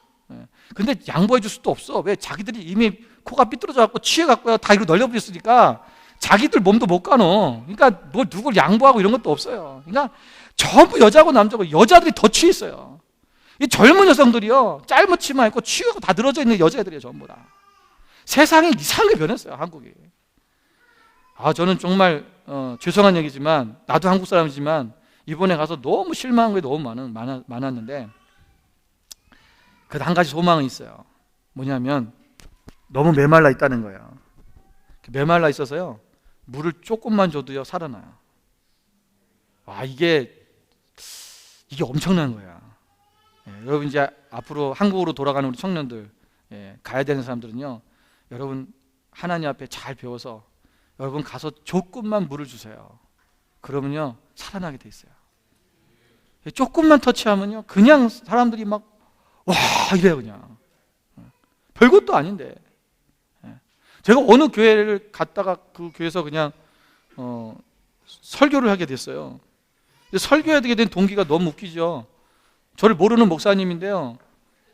근데 양보해 줄 수도 없어. 왜? 자기들이 이미 코가 삐뚤어져 갖고 취해 갖고요 다 이렇게 널려버렸으니까 자기들 몸도 못 가노. 그러니까 누굴 양보하고 이런 것도 없어요. 그러니까 전부 여자고 남자고, 여자들이 더 취해 있어요. 이 젊은 여성들이요 짧은 치마 입고 취하고 다 늘어져 있는 여자애들이에요. 전부 다. 세상이 이상하게 변했어요. 한국이. 저는 정말 죄송한 얘기지만 나도 한국 사람이지만 이번에 가서 너무 실망한 게 너무 많았는데 그래도 한 가지 소망은 있어요. 뭐냐면 너무 메말라 있다는 거예요. 메말라 있어서요 물을 조금만 줘도요 살아나요. 이게 엄청난 거야. 여러분 이제 앞으로 한국으로 돌아가는 우리 청년들, 가야 되는 사람들은요, 여러분 하나님 앞에 잘 배워서 여러분 가서 조금만 물을 주세요. 그러면요 살아나게 돼 있어요. 조금만 터치하면요 그냥 사람들이 막 와 이래요. 그냥 별것도 아닌데. 제가 어느 교회를 갔다가 그 교회에서 그냥 설교를 하게 됐어요. 설교하게 된 동기가 너무 웃기죠. 저를 모르는 목사님인데요,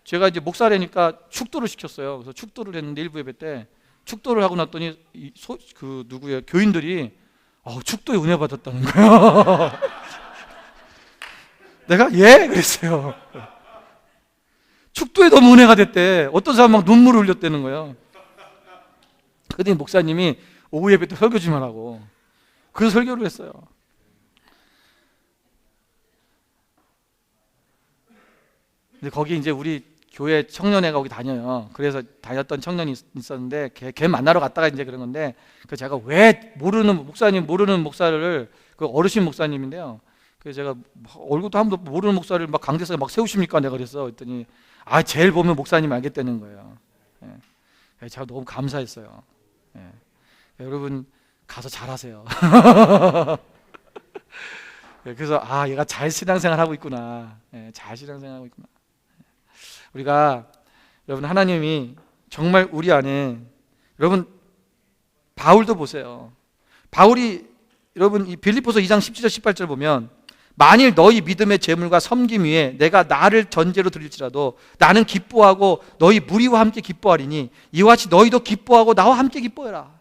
제가 이제 목사라니까 축도를 시켰어요. 그래서 축도를 했는데 일부 예배 때 축도를 하고 났더니 교인들이 축도에 은혜 받았다는 거예요. 내가 그랬어요. 축도에 너무 은혜가 됐대. 어떤 사람 막 눈물을 흘렸다는 거예요. 그랬더니 목사님이 오후 예배 때 설교 좀 하라고. 그래서 설교를 했어요. 근데 거기 이제 우리 교회 청년회가 거기 다녀요. 그래서 다녔던 청년이 있었는데 걔 만나러 갔다가 이제 그런 건데, 제가 왜 모르는 목사를, 그 어르신 목사님인데요. 그래서 제가 얼굴도 한 번도 모르는 목사를 막 강대상에 막 세우십니까? 내가 그랬어. 그랬더니 제일 보면 목사님 알겠다는 거예요. 제가 너무 감사했어요. 여러분 가서 잘하세요. 그래서 얘가 잘 신앙생활 하고 있구나. 잘 신앙생활 하고 있구나. 우리가 여러분 하나님이 정말 우리 안에, 여러분 바울도 보세요. 바울이 여러분 이 빌립보서 2장 17절 18절 보면, 만일 너희 믿음의 재물과 섬김 위에 내가 나를 전제로 드릴지라도 나는 기뻐하고 너희 무리와 함께 기뻐하리니 이와 같이 너희도 기뻐하고 나와 함께 기뻐해라.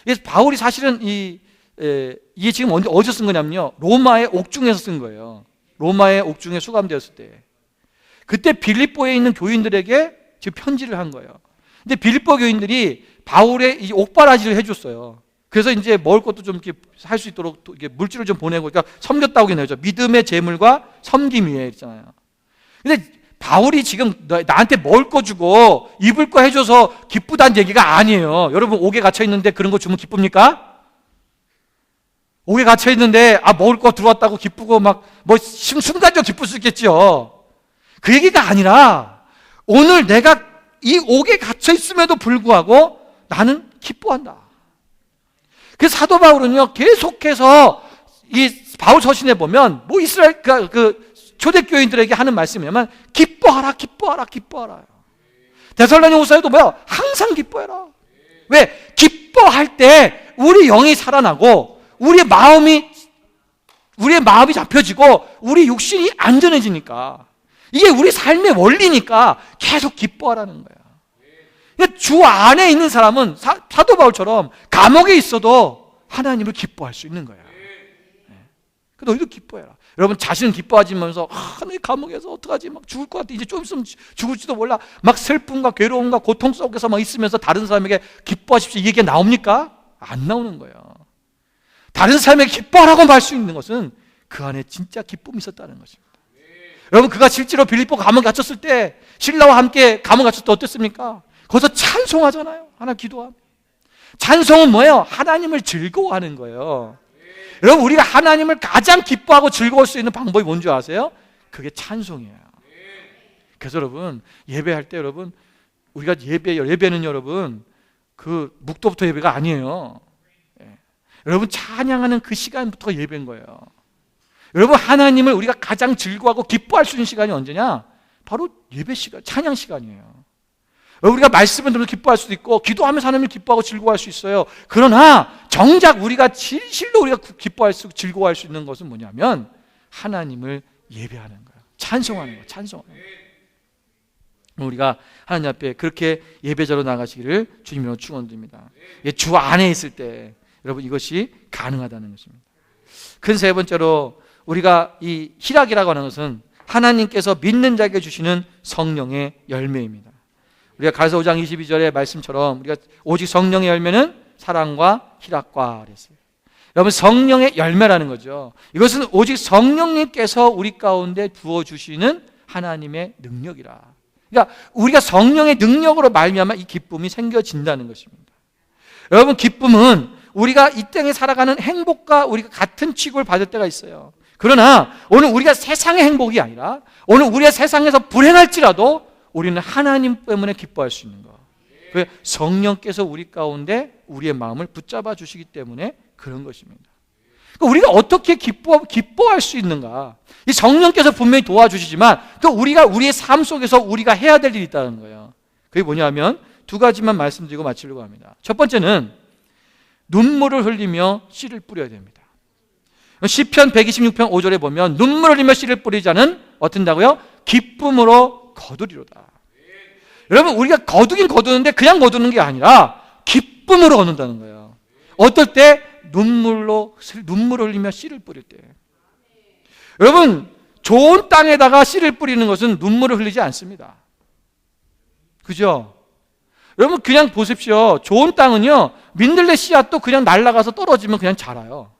그래서 바울이 사실은 이게 지금 어디서 쓴 거냐면요, 로마의 옥중에서 쓴 거예요. 로마의 옥중에 수감되었을 때, 그때 빌립보에 있는 교인들에게 지금 편지를 한 거예요. 근데 빌립보 교인들이 바울의 이 옥바라지를 해줬어요. 그래서 이제 먹을 것도 좀 이렇게 할 수 있도록 이렇게 물질을 좀 보내고, 그러니까 섬겼다고 얘기하죠. 믿음의 재물과 섬김 위에 있잖아요. 근데 바울이 지금 나한테 먹을 거 주고 입을 거 해줘서 기쁘다는 얘기가 아니에요. 여러분 옥에 갇혀 있는데 그런 거 주면 기쁩니까? 옥에 갇혀 있는데 먹을 거 들어왔다고 기쁘고 순간적으로 기쁠 수 있겠죠. 그 얘기가 아니라 오늘 내가 이 옥에 갇혀 있음에도 불구하고 나는 기뻐한다. 그래서 사도 바울은요 계속해서 이 바울 서신에 보면 이스라엘 그 초대교인들에게 하는 말씀이냐면 기뻐하라, 기뻐하라, 기뻐하라. 데살로니가서에도 항상 기뻐해라. 왜? 기뻐할 때 우리 영이 살아나고 우리의 마음이 잡혀지고 우리 육신이 안전해지니까, 이게 우리 삶의 원리니까 계속 기뻐하라는 거야. 주 안에 있는 사람은 사도 바울처럼 감옥에 있어도 하나님을 기뻐할 수 있는 거야. 너희도 기뻐해라. 여러분 자신은 기뻐하지면서 내 감옥에서 어떡하지? 막 죽을 것 같아. 이제 좀 있으면 죽을지도 몰라. 막 슬픔과 괴로움과 고통 속에서 막 있으면서 다른 사람에게 기뻐하십시오, 이 얘기가 나옵니까? 안 나오는 거예요. 다른 사람에게 기뻐하라고 말 수 있는 것은 그 안에 진짜 기쁨이 있었다는 것입니다. 여러분 그가 실제로 빌립보 감옥에 갇혔을 때, 신라와 함께 감옥에 갇혔을 때 어땠습니까? 거기서 찬송하잖아요. 하나 기도하면. 찬송은 뭐예요? 하나님을 즐거워하는 거예요. 여러분 우리가 하나님을 가장 기뻐하고 즐거울 수 있는 방법이 뭔지 아세요? 그게 찬송이에요. 그래서 여러분 예배할 때 여러분 우리가 예배는 여러분 그 묵도부터 예배가 아니에요. 여러분 찬양하는 그 시간부터 예배인 거예요. 여러분 하나님을 우리가 가장 즐거워하고 기뻐할 수 있는 시간이 언제냐? 바로 예배 시간, 찬양 시간이에요. 우리가 말씀을 들으면서 기뻐할 수도 있고 기도하면서 하나님을 기뻐하고 즐거워할 수 있어요. 그러나 정작 우리가 진실로 우리가 기뻐할 수, 즐거워할 수 있는 것은 뭐냐면 하나님을 예배하는 거예요. 찬송하는 거예요. 찬송하는 거예요. 우리가 하나님 앞에 그렇게 예배자로 나가시기를 주님으로 축원드립니다. 주 안에 있을 때 여러분 이것이 가능하다는 것입니다. 큰 세 번째로 우리가 이 희락이라고 하는 것은 하나님께서 믿는 자에게 주시는 성령의 열매입니다. 우리가 가서 5장 22절의 말씀처럼 우리가 오직 성령의 열매는 사랑과 희락과 그랬어요. 여러분, 성령의 열매라는 거죠. 이것은 오직 성령님께서 우리 가운데 부어주시는 하나님의 능력이라. 그러니까 우리가 성령의 능력으로 말미암아 이 기쁨이 생겨진다는 것입니다. 여러분, 기쁨은 우리가 이 땅에 살아가는 행복과 우리가 같은 취급을 받을 때가 있어요. 그러나 오늘 우리가 세상의 행복이 아니라 오늘 우리가 세상에서 불행할지라도 우리는 하나님 때문에 기뻐할 수 있는 거. 그 성령께서 우리 가운데 우리의 마음을 붙잡아 주시기 때문에 그런 것입니다. 그러니까 우리가 어떻게 기뻐할 수 있는가? 이 성령께서 분명히 도와주시지만 또 우리가 우리의 삶 속에서 우리가 해야 될 일이 있다는 거예요. 그게 뭐냐면 두 가지만 말씀드리고 마치려고 합니다. 첫 번째는 눈물을 흘리며 씨를 뿌려야 됩니다. 시편 126편 5절에 보면 눈물을 흘리며 씨를 뿌리는 자는 어떤다고요? 기쁨으로 거두리로다. 여러분, 우리가 거두긴 거두는데 그냥 거두는 게 아니라 기쁨으로 거둔다는 거예요. 어떨 때? 눈물을 흘리며 씨를 뿌릴 때. 여러분, 좋은 땅에다가 씨를 뿌리는 것은 눈물을 흘리지 않습니다. 그죠? 여러분, 그냥 보십시오. 좋은 땅은요, 민들레 씨앗도 그냥 날아가서 떨어지면 그냥 자라요.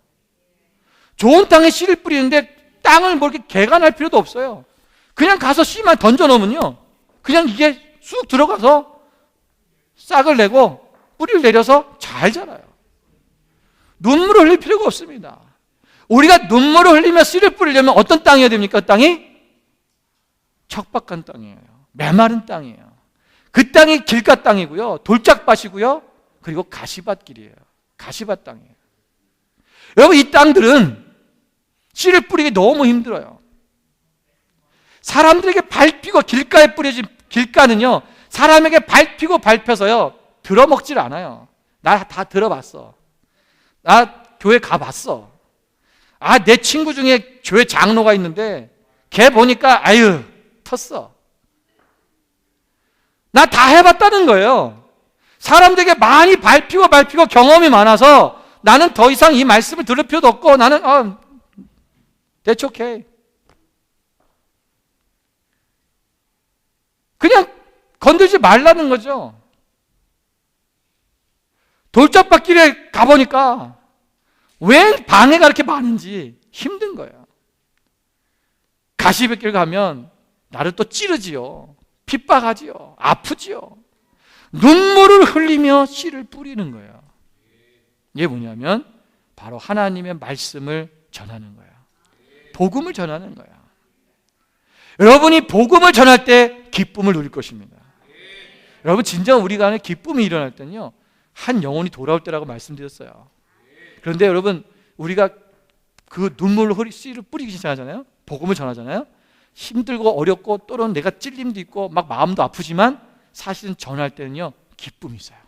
좋은 땅에 씨를 뿌리는데 땅을 뭐 이렇게 개간할 필요도 없어요. 그냥 가서 씨만 던져 놓으면요, 그냥 이게 쑥 들어가서 싹을 내고 뿌리를 내려서 잘 자라요. 눈물을 흘릴 필요가 없습니다. 우리가 눈물을 흘리며 씨를 뿌리려면 어떤 땅이어야 됩니까? 그 땅이 척박한 땅이에요. 메마른 땅이에요. 그 땅이 길가 땅이고요, 돌짝밭이고요, 그리고 가시밭길이에요. 가시밭 땅이에요. 여러분, 이 땅들은 씨를 뿌리기 너무 힘들어요. 사람들에게 밟히고 길가에 뿌려진 길가는요, 사람에게 밟히고 밟혀서요 들어먹질 않아요. 나 다 들어봤어. 나 교회 가봤어. 내 친구 중에 교회 장로가 있는데 걔 보니까 아유 텄어. 나 다 해봤다는 거예요. 사람들에게 많이 밟히고 경험이 많아서 나는 더 이상 이 말씀을 들을 필요도 없고 나는 that's okay. 그냥 건들지 말라는 거죠. 돌짝밭길에 가보니까 왜 방해가 그렇게 많은지 힘든 거예요. 가시밭길 가면 나를 또 찌르지요. 핍박하지요. 아프지요. 눈물을 흘리며 씨를 뿌리는 거예요. 이게 뭐냐면 바로 하나님의 말씀을 전하는 거예요. 복음을 전하는 거예요. 여러분이 복음을 전할 때 기쁨을 누릴 것입니다. 여러분, 진정 우리가 안에 기쁨이 일어날 때는요, 한 영혼이 돌아올 때라고 말씀드렸어요. 그런데 여러분, 우리가 그 눈물로 씨를 뿌리기 시작하잖아요. 복음을 전하잖아요. 힘들고 어렵고 또는 내가 찔림도 있고 막 마음도 아프지만 사실은 전할 때는요 기쁨이 있어요.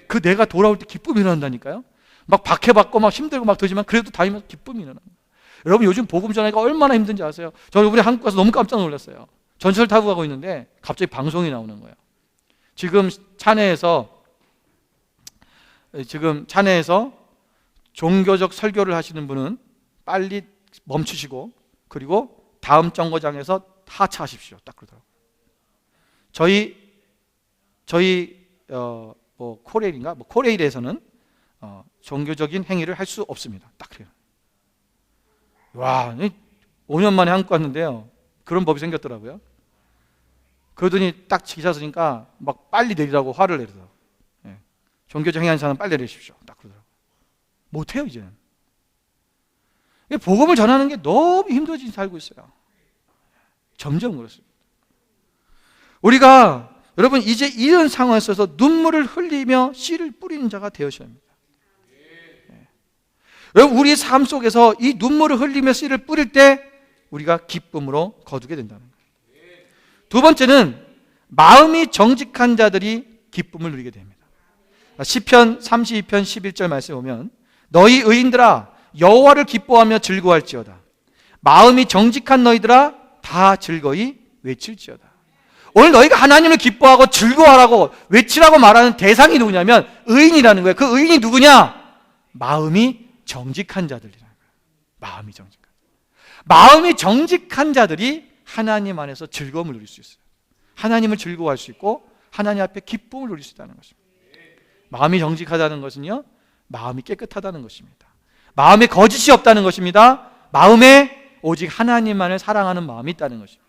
그 내가 돌아올 때 기쁨이 일어난다니까요. 막 박해받고 막 힘들고 막 되지만 그래도 다니면서 기쁨이 일어납니다. 여러분, 요즘 복음 전하기가 얼마나 힘든지 아세요? 저는 이번에 한국 가서 너무 깜짝 놀랐어요. 전철 타고 가고 있는데 갑자기 방송이 나오는 거예요. 지금 찬해에서 종교적 설교를 하시는 분은 빨리 멈추시고 그리고 다음 정거장에서 하차하십시오. 딱 그러더라고요. 저희 코레일에서는 종교적인 행위를 할 수 없습니다. 딱 그래요. 와, 5년 만에 한국 갔는데요, 그런 법이 생겼더라고요. 그러더니 딱 기사 쓰니까 막 빨리 내리라고 화를 내더라고요. 예. 종교적 행위하는 사람은 빨리 내리십시오. 딱 그러더라고요. 못해요, 이제는. 복음을 전하는 게 너무 힘들어지게 살고 있어요. 점점 그렇습니다. 우리가 여러분 이제 이런 상황에 있어서 눈물을 흘리며 씨를 뿌리는 자가 되어셔야 합니다. 여러분, 우리의 삶 속에서 이 눈물을 흘리며 씨를 뿌릴 때 우리가 기쁨으로 거두게 된다는 거예요. 두 번째는 마음이 정직한 자들이 기쁨을 누리게 됩니다. 시편 32편 11절 말씀에 보면 너희 의인들아 여호와를 기뻐하며 즐거워할지어다. 마음이 정직한 너희들아 다 즐거이 외칠지어다. 오늘 너희가 하나님을 기뻐하고 즐거워하라고 외치라고 말하는 대상이 누구냐면 의인이라는 거예요. 그 의인이 누구냐? 마음이 정직한 자들이라는 거예요. 마음이 정직한 자들이 하나님 안에서 즐거움을 누릴 수 있어요. 하나님을 즐거워할 수 있고 하나님 앞에 기쁨을 누릴 수 있다는 것입니다. 마음이 정직하다는 것은요, 마음이 깨끗하다는 것입니다. 마음에 거짓이 없다는 것입니다. 마음에 오직 하나님만을 사랑하는 마음이 있다는 것입니다.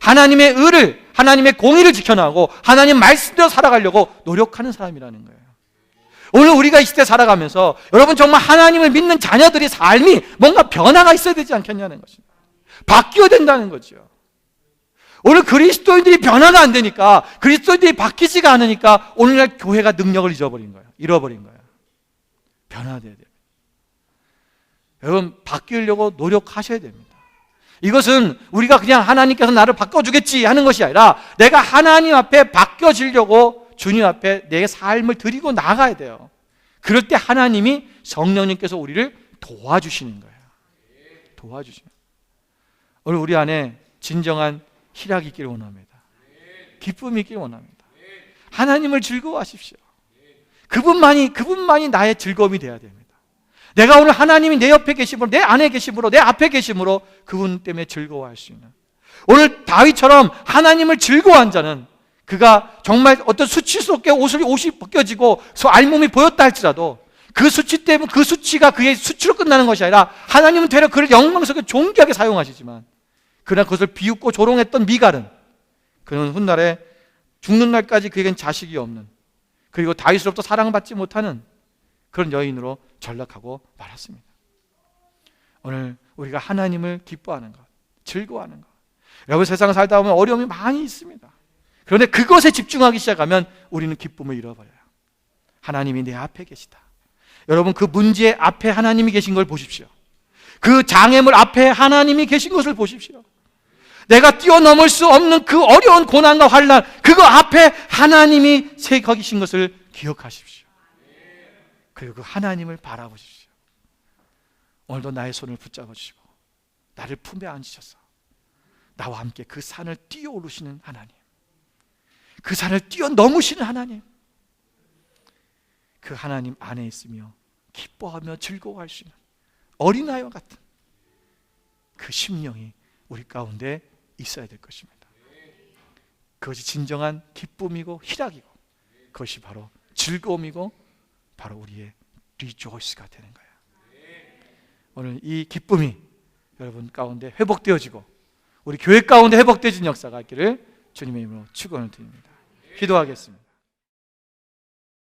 하나님의 의를, 하나님의 공의를 지켜나가고 하나님 말씀대로 살아가려고 노력하는 사람이라는 거예요. 오늘 우리가 이 시대 살아가면서 여러분 정말 하나님을 믿는 자녀들의 삶이 뭔가 변화가 있어야 되지 않겠냐는 것입니다. 바뀌어야 된다는 거죠. 오늘 그리스도인들이 변화가 안 되니까, 그리스도인들이 바뀌지가 않으니까 오늘날 교회가 능력을 잃어버린 거예요. 변화돼야 됩니다. 여러분 바뀌려고 노력하셔야 됩니다. 이것은 우리가 그냥 하나님께서 나를 바꿔주겠지 하는 것이 아니라 내가 하나님 앞에 바뀌어지려고 주님 앞에 내 삶을 드리고 나가야 돼요. 그럴 때 하나님이 성령님께서 우리를 도와주시는 거예요. 도와주시는 거예요. 오늘 우리 안에 진정한 희락이 있기를 원합니다. 기쁨이 있기를 원합니다. 하나님을 즐거워하십시오. 그분만이 나의 즐거움이 되어야 됩니다. 내가 오늘 하나님이 내 옆에 계심으로, 내 안에 계심으로, 내 앞에 계심으로 그분 때문에 즐거워할 수 있는, 오늘 다윗처럼 하나님을 즐거워한 자는 그가 정말 어떤 수치스럽게 옷이 벗겨지고 알몸이 보였다 할지라도 그 수치 때문에, 그 수치가 그의 수치로 끝나는 것이 아니라 하나님은 되려 그를 영광스럽게 존귀하게 사용하시지만, 그러나 그것을 비웃고 조롱했던 미갈은 그는 훗날에 죽는 날까지 그에겐 자식이 없는, 그리고 다윗으로부터 사랑받지 못하는 그런 여인으로 전락하고 말았습니다. 오늘 우리가 하나님을 기뻐하는 것, 즐거워하는 것, 여러분 세상을 살다 보면 어려움이 많이 있습니다. 그런데 그것에 집중하기 시작하면 우리는 기쁨을 잃어버려요. 하나님이 내 앞에 계시다. 여러분 그 문제 앞에 하나님이 계신 걸 보십시오. 그 장애물 앞에 하나님이 계신 것을 보십시오. 내가 뛰어넘을 수 없는 그 어려운 고난과 환난, 그거 앞에 하나님이 서 계신 것을 기억하십시오. 그리고 그 하나님을 바라보십시오. 오늘도 나의 손을 붙잡아 주시고 나를 품에 앉으셔서 나와 함께 그 산을 뛰어오르시는 하나님, 그 산을 뛰어넘으시는 하나님, 그 하나님 안에 있으며 기뻐하며 즐거워할 수 있는 어린아이와 같은 그 심령이 우리 가운데 있어야 될 것입니다. 그것이 진정한 기쁨이고 희락이고, 그것이 바로 즐거움이고 바로 우리의 리조이스가 되는 거예요. 오늘 이 기쁨이 여러분 가운데 회복되어지고 우리 교회 가운데 회복되어진 역사가 있기를 주님의 이름으로 축원을 드립니다. 기도하겠습니다.